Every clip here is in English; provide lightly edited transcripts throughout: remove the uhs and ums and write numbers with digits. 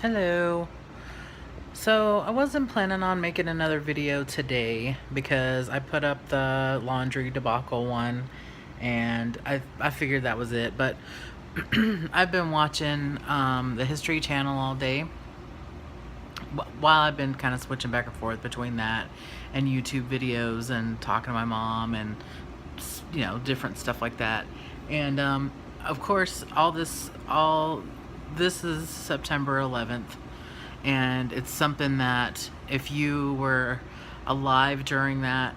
Hello. So I wasn't planning on making another video today because I put up the laundry debacle one and I figured that was it. But I've been watching the History Channel all day while I've been kind of switching back and forth between that and YouTube videos and talking to my mom and different stuff like that. And of course all this is September 11th, and it's something that if you were alive during that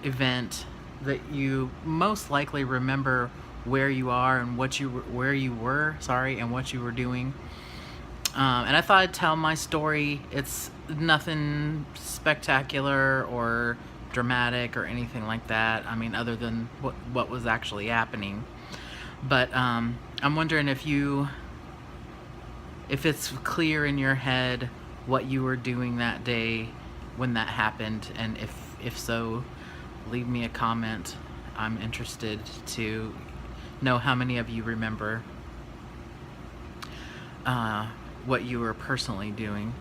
event, that you most likely remember where you are and where you were, and what you were doing. And I thought I'd tell my story. It's nothing spectacular or dramatic or anything like that. I mean, other than what was actually happening. But I'm wondering if it's clear in your head what you were doing that day when that happened, and if so, leave me a comment. I'm interested to know how many of you remember what you were personally doing.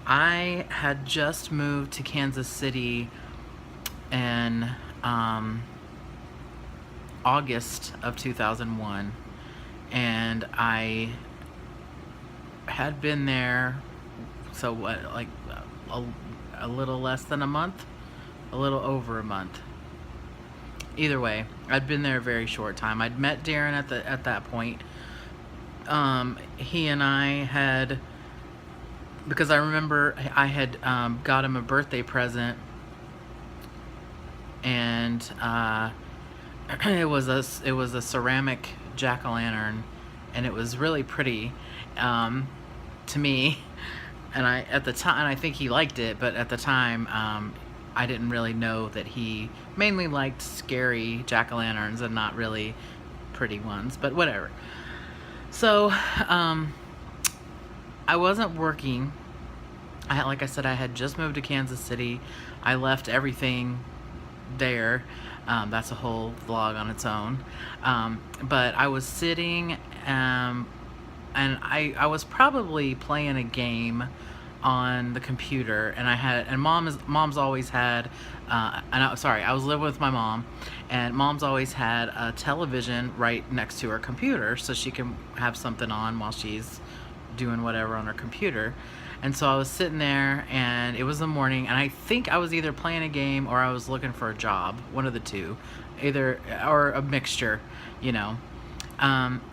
I had just moved to Kansas City in August of 2001, and I had been there, so what, like a little less than a month, a little over a month. Either way, I'd been there a very short time. I'd met Darren at that point. He and I had, because I remember I had got him a birthday present, and it was a ceramic jack-o'-lantern, and it was really pretty to me. And at the time, I think he liked it, but at the time, I didn't really know that he mainly liked scary jack-o'-lanterns and not really pretty ones, but whatever. So, I wasn't working. Like I said, I had just moved to Kansas City. I left everything there. That's a whole vlog on its own. But I was sitting, and I was probably playing a game on the computer, and mom's always had, I was living with my mom, and mom's always had a television right next to her computer so she can have something on while she's doing whatever on her computer. And so I was sitting there, and it was the morning, and I think I was either playing a game or I was looking for a job, one of the two, or a mixture, you know.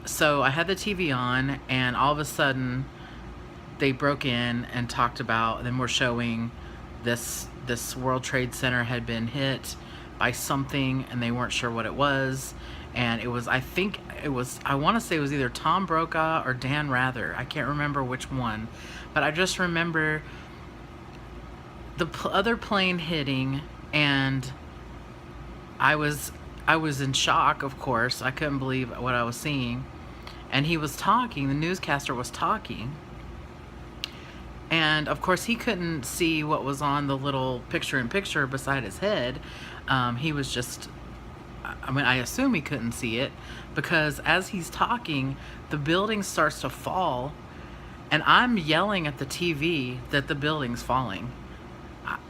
So I had the TV on, and all of a sudden they broke in and talked about, then we're showing this World Trade Center had been hit by something, and they weren't sure what it was. And I want to say it was either Tom Brokaw or Dan Rather. I can't remember which one, but I just remember the other plane hitting, and I was in shock, of course. I couldn't believe what I was seeing. And he was talking, the newscaster was talking. And of course he couldn't see what was on the little picture-in-picture beside his head. He was just, I assume he couldn't see it, because as he's talking, the building starts to fall, and I'm yelling at the TV that the building's falling.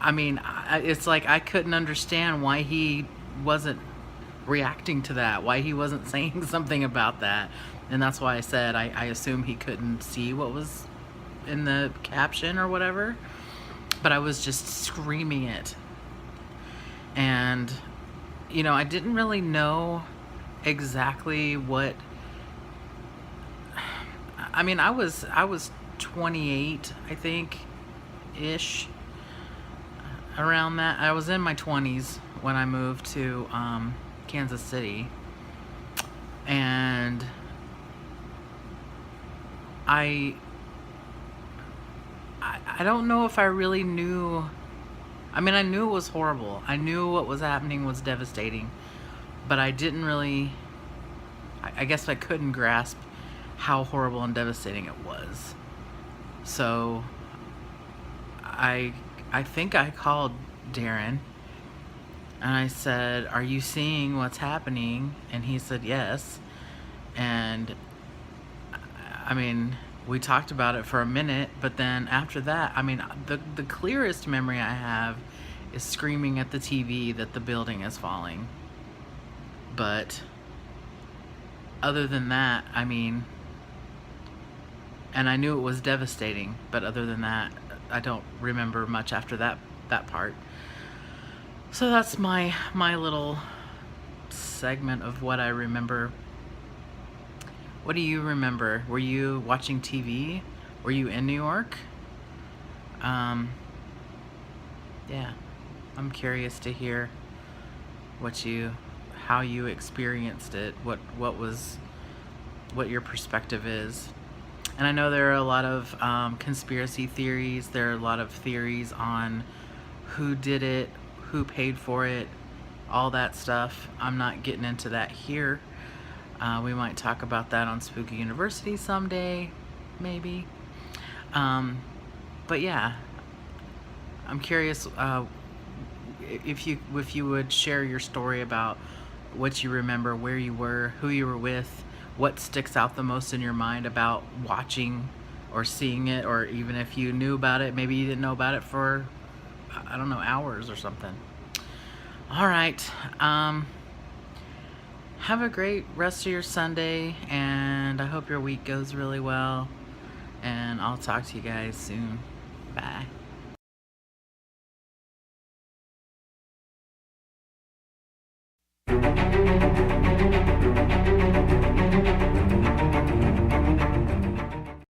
It's like I couldn't understand why he wasn't reacting to that, why he wasn't saying something about that. And that's why I said I assume he couldn't see what was in the caption or whatever, but I was just screaming it. And I didn't really know exactly what, I was 28, I think, ish, around that. I was in my 20s when I moved to Kansas City, and I don't know if I really knew. I knew it was horrible. I knew what was happening was devastating, but I didn't really, I guess I couldn't grasp how horrible and devastating it was. So I think I called Darren, and I said, "Are you seeing what's happening?" And he said yes. And we talked about it for a minute, but then after that, I mean, the clearest memory I have is screaming at the TV that the building is falling. But other than that, I mean, and I knew it was devastating, but other than that, I don't remember much after that part. So that's my little segment of what I remember. What do you remember? Were you watching TV? Were you in New York? Yeah, I'm curious to hear how you experienced it, what your perspective is. And I know there are a lot of conspiracy theories. There are a lot of theories on who did it, who paid for it, all that stuff. I'm not getting into that here. We might talk about that on Spooky University someday, maybe. But yeah, I'm curious if you would share your story about what you remember, where you were, who you were with, what sticks out the most in your mind about watching or seeing it, or even if you knew about it, maybe you didn't know about it for, I don't know, hours or something. All right. Have a great rest of your Sunday, and I hope your week goes really well, and I'll talk to you guys soon. Bye.